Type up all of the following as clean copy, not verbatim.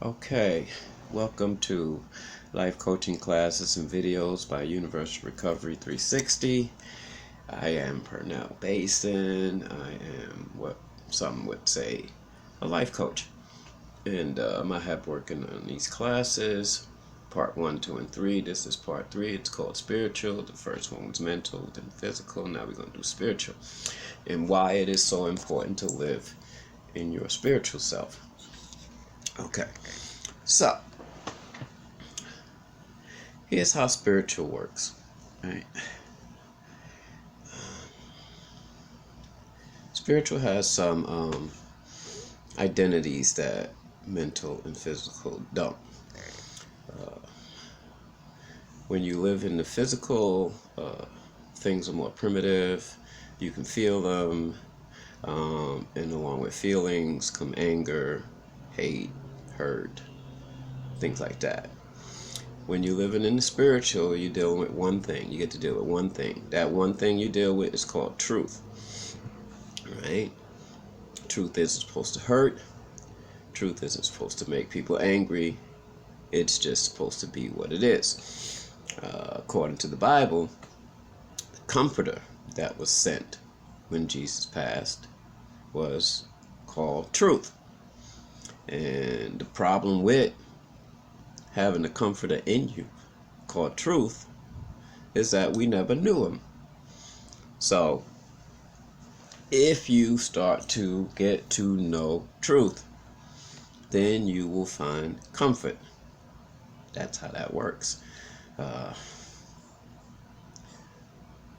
Okay, welcome to life coaching classes and videos by Universal Recovery 360. I am Pernell Basin. I am what some would say a life coach. And I have working on these classes, part 1, 2, and 3. This is part 3. It's called spiritual. The first one was mental, then physical. Now we're going to do spiritual. And why it is so important to live in your spiritual self. Okay. So, here's how spiritual works, right? Spiritual has some identities that mental and physical don't. When you live in the physical, things are more primitive. You can feel them, and along with feelings come anger, hate, hurt, things like that. When you're living in the spiritual, you're dealing with one thing. You get to deal with one thing. That one thing you deal with is called truth. Right? Truth isn't supposed to hurt. Truth isn't supposed to make people angry. It's just supposed to be what it is. According to the Bible, the comforter that was sent when Jesus passed was called truth. And the problem with having a comforter in you called truth is that we never knew him. So if you start to get to know truth, then you will find comfort. That's how that works.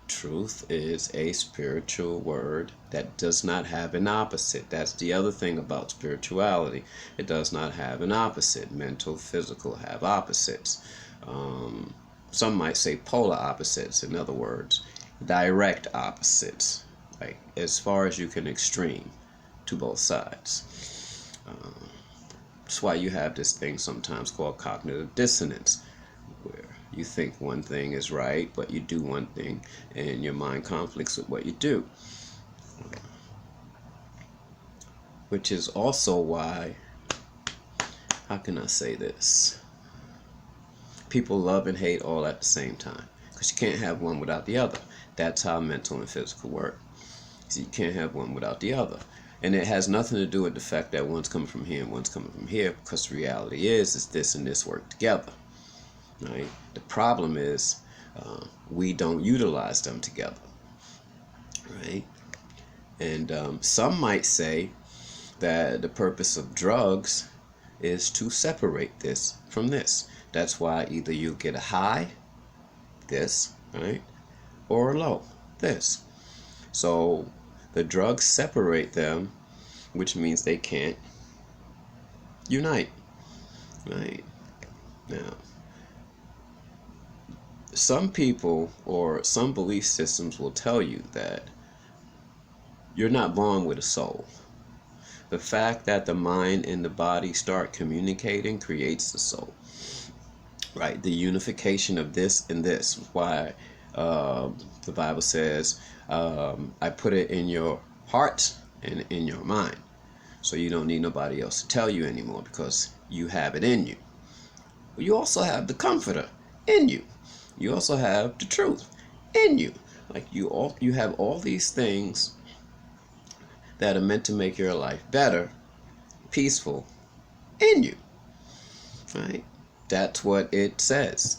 Truth is a spiritual word that does not have an opposite. That's the other thing about spirituality. It does not have an opposite. Mental, physical have opposites. Some might say polar opposites, in other words, direct opposites, like as far as you can extreme to both sides. That's why you have this thing sometimes called cognitive dissonance, where you think one thing is right, but you do one thing, and your mind conflicts with what you do. Which is also why, how can I say this? People love and hate all at the same time, because you can't have one without the other. That's how mental and physical work. So you can't have one without the other. And it has nothing to do with the fact that one's coming from here and one's coming from here, because the reality is this and this work together. Right? The problem is we don't utilize them together. Right? And some might say that the purpose of drugs is to separate this from this. That's why either you get a high, this, right, or a low, this. So the drugs separate them, which means they can't unite. Right? Now, some people or some belief systems will tell you that you're not born with a soul. The fact that the mind and the body start communicating creates the soul. Right? The unification of this and this. Why the Bible says, I put it in your heart and in your mind. So you don't need nobody else to tell you anymore, because you have it in you. You also have the comforter in you. You also have the truth in you. Like you have all these things that are meant to make your life better, peaceful, in you. Right? That's what it says.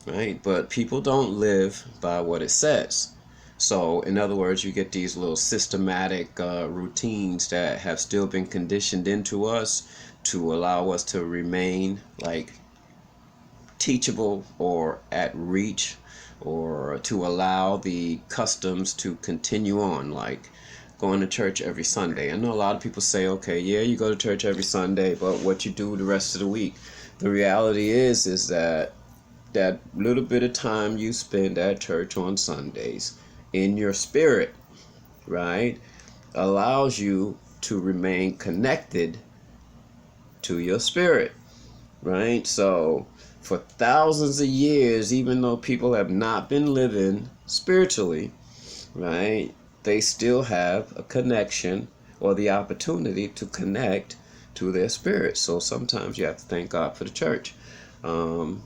Right? But people don't live by what it says. So, in other words, you get these little systematic routines that have still been conditioned into us to allow us to remain like teachable or at reach, or to allow the customs to continue on, like going to church every Sunday. I know a lot of people say, okay, yeah, you go to church every Sunday, but what you do the rest of the week? The reality is that that little bit of time you spend at church on Sundays in your spirit, right, allows you to remain connected to your spirit, right? So for thousands of years, even though people have not been living spiritually, right, they still have a connection or the opportunity to connect to their spirit. So sometimes you have to thank God for the church, or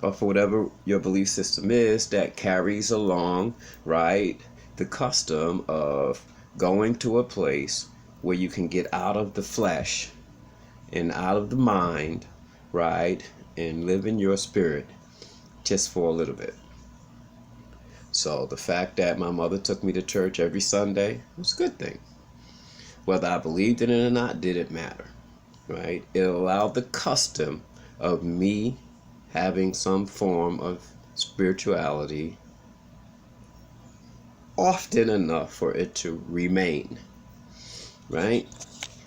for whatever your belief system is that carries along, right, the custom of going to a place where you can get out of the flesh and out of the mind, right, and live in your spirit just for a little bit. So the fact that my mother took me to church every Sunday was a good thing. Whether I believed in it or not didn't matter, right? It allowed the custom of me having some form of spirituality often enough for it to remain, right?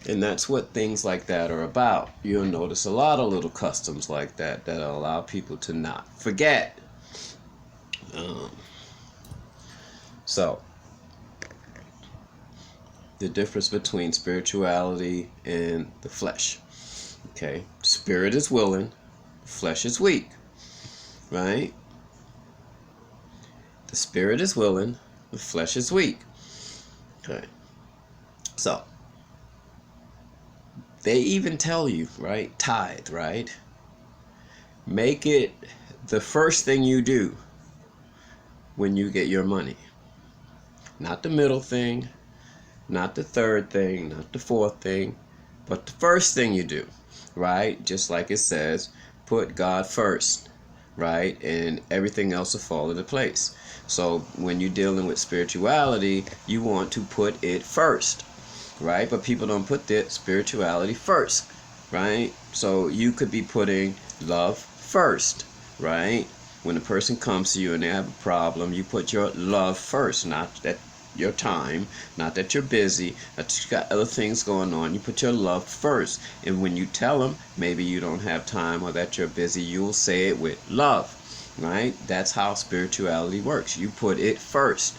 And that's what things like that are about. You'll notice a lot of little customs like that that allow people to not forget. So, the difference between spirituality and the flesh. Okay, spirit is willing, flesh is weak, right? The spirit is willing, the flesh is weak. Okay, so they even tell you, right? Tithe, right? Make it the first thing you do when you get your money. Not the middle thing, not the third thing, not the fourth thing, but the first thing you do, right? Just like it says, put God first, right? And everything else will fall into place. So when you're dealing with spirituality, you want to put it first, right? But people don't put their spirituality first, right? So you could be putting love first, right? When a person comes to you and they have a problem, you put your love first, not that your time, not that you're busy, that you got other things going on. You put your love first. And when you tell them maybe you don't have time or that you're busy, you'll say it with love, right? That's how spirituality works. You put it first,